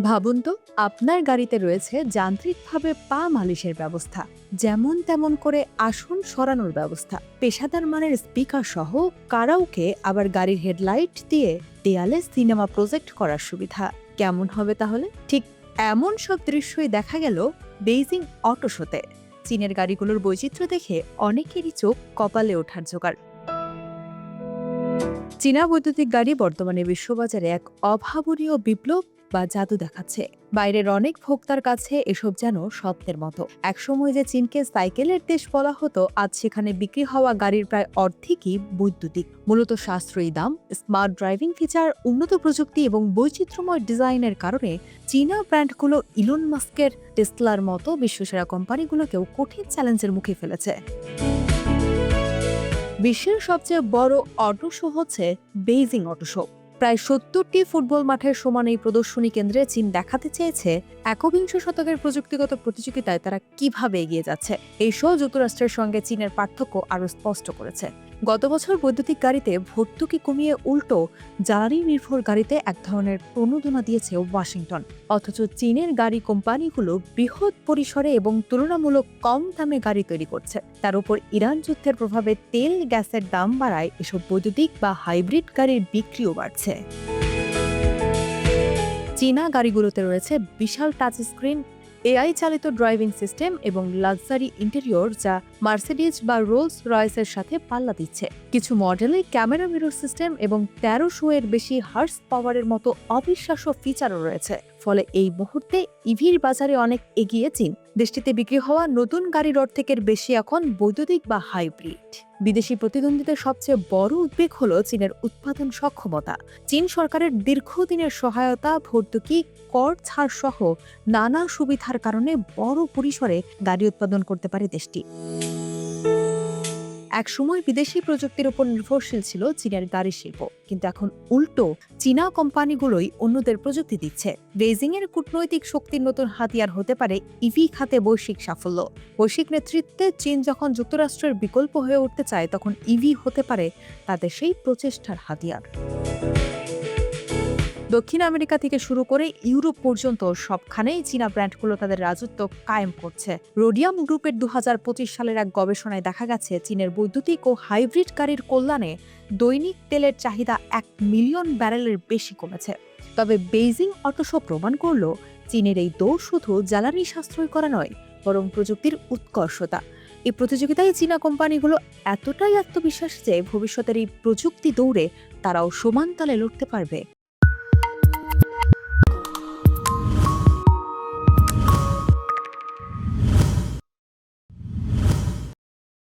ভাবুন তো, আপনার গাড়িতে রয়েছে যান্ত্রিকভাবে পা মালিশের ব্যবস্থা, যেমন তেমন করে আসন সরানোর ব্যবস্থা, পেশাদার মানের স্পিকার সহ কারাওকে, আবার গাড়ির হেডলাইট দিয়ে দেয়ালে সিনেমা প্রজেক্ট করার সুবিধা। কেমন হবে তাহলে? ঠিক এমন সব দৃশ্যই দেখা গেল বেইজিং অটো শোতে। চীনের গাড়িগুলোর বৈচিত্র্য দেখে অনেকেরই চোখ কপালে ওঠার জোগাড়। চীনা বৈদ্যুতিক গাড়ি বর্তমানে বিশ্ববাজারে এক অভাবনীয় বিপ্লব বা জাদু দেখাচ্ছে। বাইরের অনেক ভোক্তার কাছে এসব যেন স্বপ্নের মতো। একসময় যে চীনকে সাইকেলের দেশ বলা হতো, আজ সেখানে বিক্রি হওয়া গাড়ির প্রায় অর্ধেকই বৈদ্যুতিক। মূলত সাশ্রয়ী দাম, স্মার্ট ড্রাইভিং ফিচার, উন্নত প্রযুক্তি এবং বৈচিত্র্যময় ডিজাইনের কারণে চীনা ব্র্যান্ডগুলো ইলন মাস্কের টেসলার মতো বিশ্বসেরা কোম্পানিগুলোকেও কঠিন চ্যালেঞ্জের মুখে ফেলেছে। বিশ্বের সবচেয়ে বড় অটো শো হচ্ছে বেইজিং অটো শো। প্রায় ৭০টি ফুটবল মাঠের সমান এই প্রদর্শনী কেন্দ্রে চীন দেখাতে চেয়েছে একবিংশ শতকের প্রযুক্তিগত প্রতিযোগিতায় তারা কিভাবে এগিয়ে যাচ্ছে। এই শো যুক্তরাষ্ট্রের সঙ্গে চীনের পার্থক্য আরও স্পষ্ট করেছে। গত বছর বৈদ্যুতিক গাড়িতে ভর্তুকি কমিয়ে উল্টো জ্বালানি নির্ভর গাড়িতে এক ধরনের প্রণোদনা দিয়েছে ওয়াশিংটন। অথচ চীনের গাড়ি কোম্পানিগুলো বৃহৎ পরিসরে এবং তুলনামূলক কম দামে গাড়ি তৈরি করছে। তার উপর ইরান যুদ্ধের প্রভাবে তেল গ্যাসের দাম বাড়ায় এসব বৈদ্যুতিক বা হাইব্রিড গাড়ির বিক্রিও বাড়ছে। চীনা গাড়িগুলোতে রয়েছে বিশাল টাচ স্ক্রিন, এআই চালিত ড্রাইভিং সিস্টেম এবং লাক্সারি ইন্টেরিয়র, যা মার্সিডিজ বা রোলস রয়েসের সাথে পাল্লা দিচ্ছে। কিছু মডেলে ক্যামেরা মিরর সিস্টেম এবং ১৩০০ এর বেশি হার্স পাওয়ারের মতো অবিশ্বাস্য ফিচারও রয়েছে। ফলে এই মুহূর্তে ইভির বাজারে অনেক এগিয়ে চীন। দেশটিতে বিক্রি হওয়া নতুন গাড়ির অর্ধেকের বেশি এখন বৈদ্যুতিক বা হাইব্রিড। বিদেশি প্রতিদ্বন্দ্বীদের সবচেয়ে বড় উদ্বেগ হল চীনের উৎপাদন সক্ষমতা। চীন সরকারের দীর্ঘদিনের সহায়তা, ভর্তুকি, কর ছাড় সহ নানা সুবিধার কারণে বড় পরিসরে গাড়ি উৎপাদন করতে পারে দেশটি। একসময় বিদেশি প্রযুক্তির উপর নির্ভরশীল ছিল চীনের গাড়ি শিল্প, কিন্তু এখন উল্টো চীনা কোম্পানিগুলোই অন্যদের প্রযুক্তি দিচ্ছে। বেইজিং এর কূটনৈতিক শক্তির নতুন হাতিয়ার হতে পারে ইভি খাতে বৈশ্বিক সাফল্য। বৈশ্বিক নেতৃত্বে চীন যখন যুক্তরাষ্ট্রের বিকল্প হয়ে উঠতে চায়, তখন ইভি হতে পারে তাদের সেই প্রচেষ্টার হাতিয়ার। দক্ষিণ আমেরিকা থেকে শুরু করে ইউরোপ পর্যন্ত সবখানেই চীনা ব্র্যান্ডগুলো তাদের রাজত্ব কায়েম করছে। রোডিয়াম গ্রুপের ২০২৫ সালের এক গবেষণায় দেখা গেছে, চীনের বৈদ্যুতিক ও হাইব্রিড গাড়ির কল্যাণে দৈনিক তেলের চাহিদা ১ মিলিয়ন ব্যারেলের বেশি কমেছে। তবে বেইজিং অটো শো প্রমাণ করল, চীনের এই দৌড় শুধু জ্বালানি সাশ্রয় করা নয়, বরং প্রযুক্তির উৎকর্ষতা। এই প্রতিযোগিতায় চীনা কোম্পানিগুলো এতটাই আত্মবিশ্বাস যে ভবিষ্যতের এই প্রযুক্তি দৌড়ে তারাও সমান তালে লড়তে পারবে।